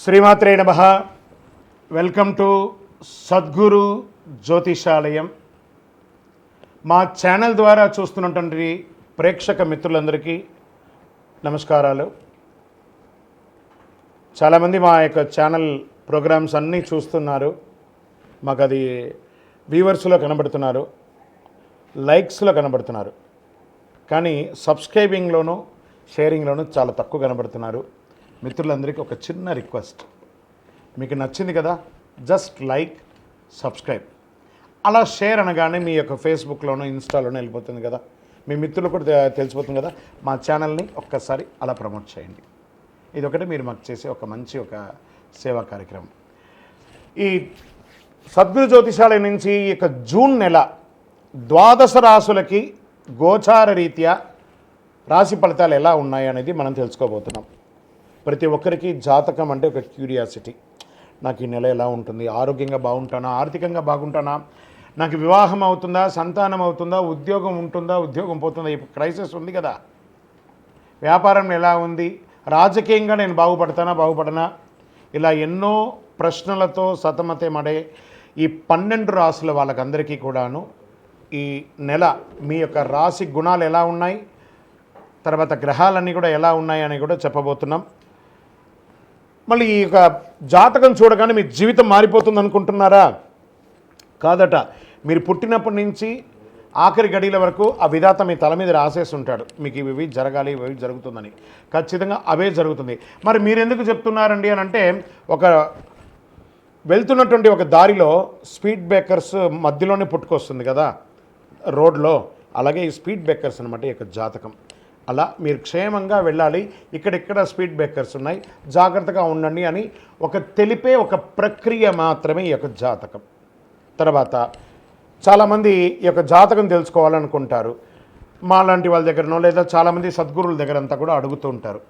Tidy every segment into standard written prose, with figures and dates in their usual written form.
శ్రీమాత్రే నమః. Welcome to Sadguru Jyothishalayam. మా ఛానల్ ద్వారా చూస్తున్నటువంటి ప్రేక్షక మిత్రులందరికీ నమస్కారాలు. చాలామంది మా యొక్క ఛానల్ ప్రోగ్రామ్స్ అన్నీ చూస్తున్నారు. మాకు అది వ్యూవర్స్లో కనబడుతున్నారు, లైక్స్లో కనబడుతున్నారు, కానీ సబ్స్క్రైబింగ్లోనూ షేరింగ్లోనూ చాలా తక్కువ కనబడుతున్నారు. మిత్రులందరికీ ఒక చిన్న రిక్వెస్ట్, మీకు నచ్చింది కదా, జస్ట్ లైక్, సబ్స్క్రైబ్, అలా షేర్ అనగానే మీ యొక్క ఫేస్బుక్లోనూ ఇన్స్టాలోనూ వెళ్ళిపోతుంది కదా, మీ మిత్రులు కూడా తెలిసిపోతుంది కదా. మా ఛానల్ని ఒక్కసారి అలా ప్రమోట్ చేయండి. ఇది ఒకటి మీరు మాకు చేసే ఒక మంచి సేవా కార్యక్రమం. ఈ సద్గురు జ్యోతిషాలయం నుంచి ఈ యొక్క జూన్ నెల ద్వాదశ రాశులకి గోచార రీత్యా రాశి ఫలితాలు ఎలా ఉన్నాయి అనేది మనం తెలుసుకోబోతున్నాం. ప్రతి ఒక్కరికి జాతకం అంటే ఒక క్యూరియాసిటీ. నాకు ఈ నెల ఎలా ఉంటుంది, ఆరోగ్యంగా బాగుంటానా, ఆర్థికంగా బాగుంటానా, నాకు వివాహం అవుతుందా, సంతానం అవుతుందా, ఉద్యోగం ఉంటుందా, ఉద్యోగం పోతుందా, ఈ క్రైసిస్ ఉంది కదా, వ్యాపారం ఎలా ఉంది, రాజకీయంగా నేను బాగుపడనా, ఇలా ఎన్నో ప్రశ్నలతో సతమతమడే ఈ 12 రాశుల వాళ్ళకందరికీ కూడాను ఈ నెల మీ యొక్క రాశి గుణాలు ఎలా ఉన్నాయి, తర్వాత గ్రహాలన్నీ కూడా ఎలా ఉన్నాయి అని కూడా చెప్పబోతున్నాం. మళ్ళీ ఈ యొక్క జాతకం చూడగానే మీ జీవితం మారిపోతుంది అనుకుంటున్నారా? కాదట. మీరు పుట్టినప్పటి నుంచి ఆఖరి గడియల వరకు ఆ విధాత మీ తల మీద రాసేసి ఉంటాడు, మీకు ఇవి జరగాలి, ఇవి జరుగుతుందని. ఖచ్చితంగా అవే జరుగుతుంది. మరి మీరెందుకు చెప్తున్నారండి అని అంటే, ఒక వెళ్తున్నటువంటి ఒక దారిలో స్పీడ్ బ్రేకర్స్ మధ్యలోనే పుట్టుకొస్తుంది కదా రోడ్లో, అలాగే ఈ స్పీడ్ బ్రేకర్స్ అనమాట ఈ యొక్క జాతకం. అలా మీరు క్షేమంగా వెళ్ళాలి, ఇక్కడెక్కడ స్పీడ్ బ్రేకర్స్ ఉన్నాయి, జాగ్రత్తగా ఉండండి అని ఒక తెలిపే ఒక ప్రక్రియ మాత్రమే ఈ యొక్క జాతకం. తర్వాత చాలామంది ఈ యొక్క జాతకం తెలుసుకోవాలనుకుంటారు. మా లాంటి వాళ్ళ దగ్గరనో లేదా చాలామంది సద్గురువుల దగ్గర అంతా కూడా అడుగుతూ ఉంటారు,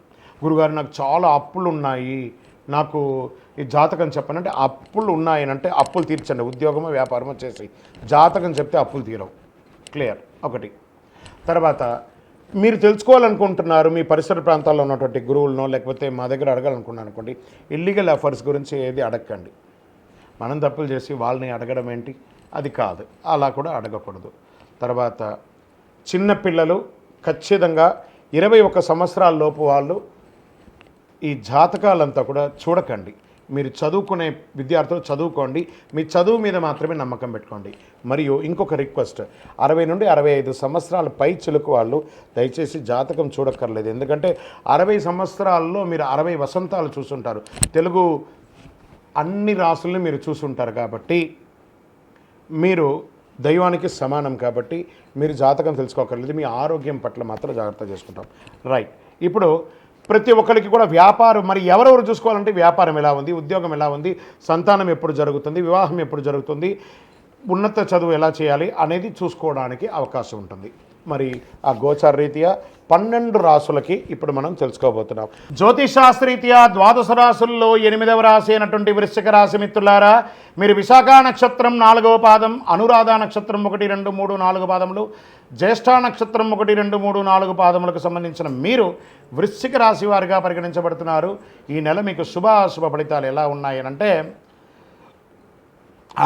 గురుగారు నాకు చాలా అప్పులు ఉన్నాయి, నాకు ఈ జాతకం చెప్పనంటే, అప్పులు ఉన్నాయనంటే అప్పులు తీర్చండి, ఉద్యోగమో వ్యాపారమో చేసి జాతకం చెప్తే అప్పులు తీరవు. క్లియర్ ఒకటి. తర్వాత మీరు తెలుసుకోవాలనుకుంటున్నారు, మీ పరిసర ప్రాంతాల్లో ఉన్నటువంటి గురువులనో లేకపోతే మా దగ్గర అడగాలనుకున్నాను అనుకోండి, ఇల్లీగల్ అఫైర్స్ గురించి ఏది అడగకండి. మనం తప్పులు చేసి వాళ్ళని అడగడం ఏంటి, అది కాదు, అలా కూడా అడగకూడదు. తర్వాత చిన్నపిల్లలు ఖచ్చితంగా 21 సంవత్సరాల లోపు వాళ్ళు ఈ జాతకాలంతా కూడా చూడకండి. మీరు చదువుకునే విద్యార్థులు చదువుకోండి, మీ చదువు మీద మాత్రమే నమ్మకం పెట్టుకోండి. మరియు ఇంకొక రిక్వెస్ట్, 60 నుండి 65 సంవత్సరాల పై చిలుకు వాళ్ళు దయచేసి జాతకం చూడక్కర్లేదు. ఎందుకంటే 60 సంవత్సరాల్లో మీరు 60 వసంతాలు చూసుంటారు, తెలుగు అన్ని రాసుల్ని మీరు చూసుంటారు, కాబట్టి మీరు దైవానికి సమానం, కాబట్టి మీరు జాతకం తెలుసుకోకర్లేదు. మీ ఆరోగ్యం పట్ల మాత్రం జాగ్రత్త చేసుకుంటాం. రైట్. ఇప్పుడు ప్రతి ఒక్కరికి కూడా వ్యాపారం, మరి ఎవరెవరు చూసుకోవాలంటే వ్యాపారం ఎలా ఉంది, ఉద్యోగం ఎలా ఉంది, సంతానం ఎప్పుడు జరుగుతుంది, వివాహం ఎప్పుడు జరుగుతుంది, ఉన్నత చదువు ఎలా చేయాలి అనేది చూసుకోవడానికి అవకాశం ఉంటుంది. మరి ఆ గోచార రీత్యా 12 రాసులకి ఇప్పుడు మనం తెలుసుకోబోతున్నాం. జ్యోతిషాస్త్రరీత్యా ద్వాదశ రాశుల్లో 8వ రాశి అయినటువంటి వృశ్చిక రాశి మిత్రులారా, మీరు విశాఖ నక్షత్రం 4వ పాదం, అనురాధ నక్షత్రం 1, 2, 3, 4 పాదములు, జ్యేష్ఠ నక్షత్రం 1, 2, 3, 4 పాదములకు సంబంధించిన మీరు వృశ్చిక రాశి వారిగా పరిగణించబడుతున్నారు. ఈ నెల మీకు శుభాశుభ ఫలితాలు ఎలా ఉన్నాయనంటే,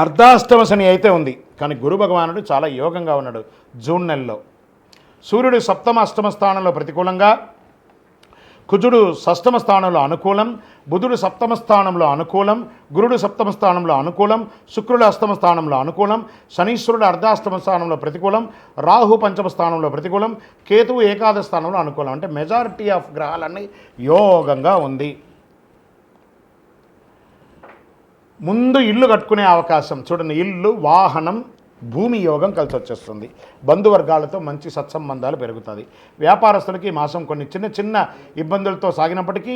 అర్ధాష్టమ శని అయితే ఉంది, కానీ గురు భగవానుడు చాలా యోగంగా ఉన్నాడు. జూన్ నెలలో సూర్యుడు సప్తమ అష్టమ స్థానంలో ప్రతికూలంగా, కుజుడు షష్టమ స్థానంలో అనుకూలం, బుధుడు సప్తమ స్థానంలో అనుకూలం, గురుడు సప్తమ స్థానంలో అనుకూలం, శుక్రుడు అష్టమ స్థానంలో అనుకూలం, శనీశ్వరుడు అర్ధాష్టమ స్థానంలో ప్రతికూలం, రాహు పంచమ స్థానంలో ప్రతికూలం, కేతువు ఏకాదశ స్థానంలో అనుకూలం. అంటే మెజారిటీ ఆఫ్ గ్రహాలన్నీ యోగంగా ఉంది. ముందు ఇల్లు కట్టుకునే అవకాశం చూడండి, ఇల్లు, వాహనం, భూమి యోగం కలిసి వచ్చేస్తుంది. బంధువర్గాలతో మంచి సత్సంబంధాలు పెరుగుతుంది. వ్యాపారస్తులకి ఈ మాసం కొన్ని చిన్న చిన్న ఇబ్బందులతో సాగినప్పటికీ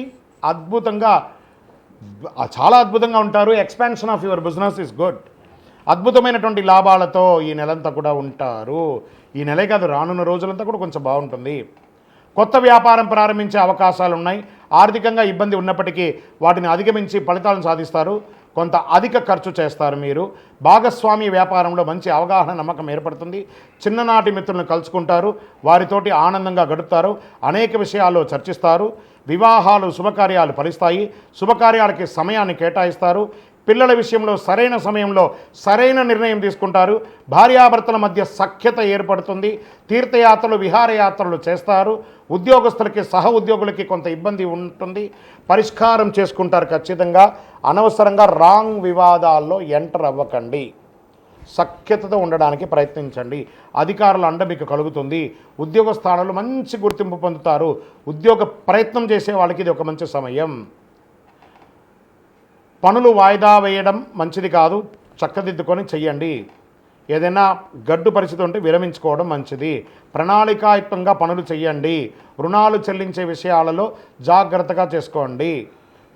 చాలా అద్భుతంగా ఉంటారు. Expansion of your business is good. అద్భుతమైనటువంటి లాభాలతో ఈ నెలంతా కూడా ఉంటారు. ఈ నెలే కాదు, రానున్న రోజులంతా కూడా కొంచెం బాగుంటుంది. కొత్త వ్యాపారం ప్రారంభించే అవకాశాలు ఉన్నాయి. ఆర్థికంగా ఇబ్బంది ఉన్నప్పటికీ వాటిని అధిగమించి ఫలితాలను సాధిస్తారు. కొంత అధిక ఖర్చు చేస్తారు. మీరు భాగస్వామ్య వ్యాపారంలో మంచి అవగాహన, నమ్మకం ఏర్పడుతుంది. చిన్ననాటి మిత్రులను కలుసుకుంటారు, వారితోటి ఆనందంగా గడుపుతారు, అనేక విషయాల్లో చర్చిస్తారు. వివాహాలు శుభకార్యాలు ఫలిస్తాయి. శుభకార్యాలకి సమయాన్ని కేటాయిస్తారు. పిల్లల విషయంలో సరైన సమయంలో సరైన నిర్ణయం తీసుకుంటారు. భార్యాభర్తల మధ్య సఖ్యత ఏర్పడుతుంది. తీర్థయాత్రలు విహారయాత్రలు చేస్తారు. ఉద్యోగస్తులకి సహ ఉద్యోగులకి కొంత ఇబ్బంది ఉంటుంది, పరిష్కారం చేసుకుంటారు ఖచ్చితంగా. అనవసరంగా రాంగ్ వివాదాల్లో ఎంటర్ అవ్వకండి. సఖ్యతతో ఉండడానికి ప్రయత్నించండి. అధికారుల అండ మీకు కలుగుతుంది. ఉద్యోగ స్థానాలు మంచి గుర్తింపు పొందుతారు. ఉద్యోగ ప్రయత్నం చేసే వాళ్ళకి ఇది ఒక మంచి సమయం. పనులు వాయిదా వేయడం మంచిది కాదు, చక్కదిద్దుకొని చెయ్యండి. ఏదైనా గడ్డు పరిస్థితి ఉంటే విరమించుకోవడం మంచిది. ప్రణాళికాయుక్తంగా పనులు చేయండి. రుణాలు చెల్లించే విషయాలలో జాగ్రత్తగా చేసుకోండి.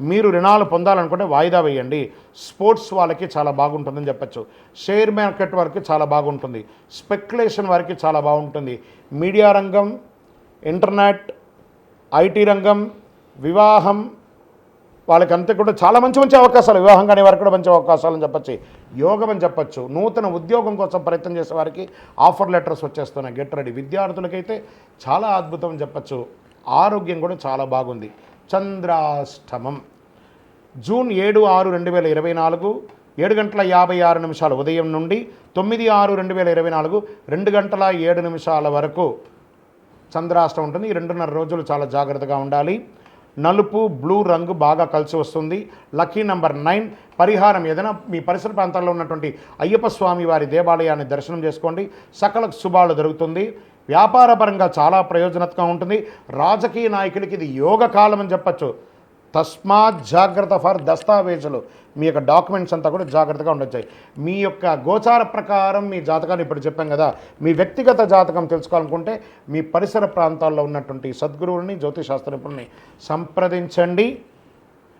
మీరు రుణాలు పొందాలనుకుంటే వాయిదా వేయండి. స్పోర్ట్స్ వాళ్ళకి చాలా బాగుంటుందని చెప్పచ్చు. షేర్ మార్కెట్ వారికి చాలా బాగుంటుంది. స్పెక్యులేషన్ వారికి చాలా బాగుంటుంది. మీడియా రంగం, ఇంటర్నెట్, ఐటీ రంగం, వివాహం వాళ్ళకంతా కూడా చాలా మంచి మంచి అవకాశాలు. వివాహం కాని వారికి కూడా మంచి అవకాశాలు అని చెప్పచ్చు. యోగం అని చెప్పచ్చు. నూతన ఉద్యోగం కోసం ప్రయత్నం చేసే వారికి ఆఫర్ లెటర్స్ వచ్చేస్తున్నాయి. Get ready. విద్యార్థులకైతే చాలా అద్భుతం అని చెప్పచ్చు. ఆరోగ్యం కూడా చాలా బాగుంది. చంద్రాష్టమం జూన్ 7/6/2024 7:56 ఉదయం నుండి 9/6/2024 2:07 వరకు చంద్రాష్టమం ఉంటుంది. ఈ 2.5 రోజులు చాలా జాగ్రత్తగా ఉండాలి. నలుపు బ్లూ రంగు బాగా కలిసి వస్తుంది. Lucky number 9. పరిహారం ఏదైనా మీ పరిసర ప్రాంతాల్లో ఉన్నటువంటి అయ్యప్ప స్వామి వారి దేవాలయాన్ని దర్శనం చేసుకోండి. సకల శుభాలు జరుగుతుంది. వ్యాపారపరంగా చాలా ప్రయోజనకరంగా ఉంటుంది. రాజకీయ నాయకులకి ఇది యోగ కాలం అని చెప్పచ్చు. తస్మాత్ జాగ్రత్త ఫర్ దస్తావేజులు. మీ యొక్క డాక్యుమెంట్స్ అంతా కూడా జాగ్రత్తగా ఉండొచ్చాయి. మీ యొక్క గోచార ప్రకారం మీ జాతకాన్ని ఇప్పుడు చెప్పాం కదా. మీ వ్యక్తిగత జాతకం తెలుసుకోవాలనుకుంటే మీ పరిసర ప్రాంతాల్లో ఉన్నటువంటి సద్గురువుని, జ్యోతిశాస్త్ర నిపుణుల్ని సంప్రదించండి.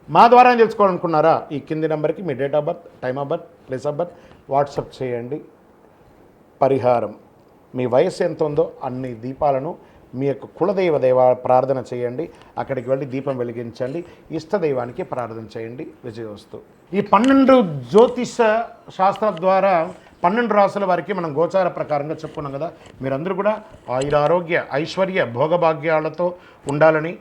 మా ద్వారా తెలుసుకోవాలనుకున్నారా? ఈ కింది నెంబర్కి మీ date of birth, time of birth, place of birth WhatsApp చేయండి. పరిహారం మీ వయసు ఎంత ఉందో అన్ని దీపాలను మీ యొక్క కులదైవ ప్రార్థన చేయండి. అక్కడికి వెళ్ళి దీపం వెలిగించండి. ఇష్టదైవానికి ప్రార్థన చేయండి. విజయోస్తు. ఈ 12 జ్యోతిష శాస్త్రం ద్వారా 12 రాసుల వారికి మనం గోచార ప్రకారంగా చెప్పుకున్నాం కదా. మీరందరూ కూడా ఆయురారోగ్య ఐశ్వర్య భోగభాగ్యాలతో ఉండాలని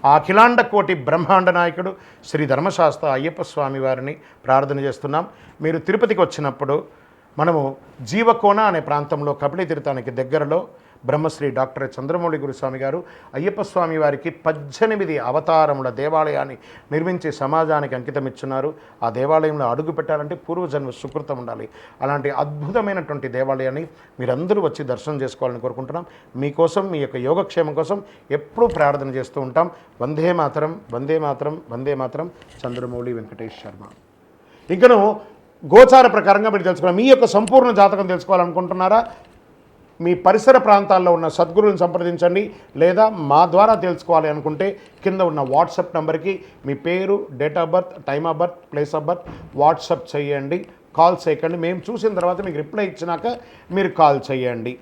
ఆ అఖిలాండ కోటి బ్రహ్మాండ నాయకుడు శ్రీ ధర్మశాస్త్ర అయ్యప్ప స్వామి వారిని ప్రార్థన చేస్తున్నాం. మీరు తిరుపతికి వచ్చినప్పుడు మనము జీవకోన అనే ప్రాంతంలో కపిలి తీర్థానికి దగ్గరలో బ్రహ్మశ్రీ డాక్టర్ చంద్రమౌళి గురుస్వామి గారు అయ్యప్ప స్వామి వారికి 18 అవతారముల దేవాలయాన్ని నిర్మించి సమాజానికి అంకితం ఇచ్చున్నారు. ఆ దేవాలయంలో అడుగు పెట్టాలంటే పూర్వజన్మ సుకృతం ఉండాలి. అలాంటి అద్భుతమైనటువంటి దేవాలయాన్ని మీరందరూ వచ్చి దర్శనం చేసుకోవాలని కోరుకుంటున్నాం. మీకోసం మీ యొక్క యోగక్షేమం కోసం ఎప్పుడూ ప్రార్థన చేస్తూ ఉంటాం. వందే మాతరం, వందే మాతరం, వందే మాతరం. చంద్రమౌళి వెంకటేష్ శర్మ. ఇంకను గోచార ప్రకారంగా మీరు తెలుసుకోవాలి. మీ యొక్క సంపూర్ణ జాతకం తెలుసుకోవాలనుకుంటున్నారా? మీ పరిసర ప్రాంతాల్లో ఉన్న సద్గురువుని సంప్రదించండి. లేదా మా ద్వారా తెలుసుకోవాలి అనుకుంటే కింద ఉన్న వాట్సాప్ నెంబర్కి మీ పేరు, date of birth, time of birth, place of birth WhatsApp చేయండి. కాల్ చేయకండి. మేము చూసిన తర్వాత మీకు రిప్లై ఇచ్చినాక మీరు కాల్ చేయండి.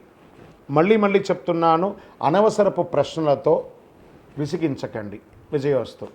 మళ్ళీ చెప్తున్నాను, అనవసరపు ప్రశ్నలతో విసిగించకండి. విజయోస్తు.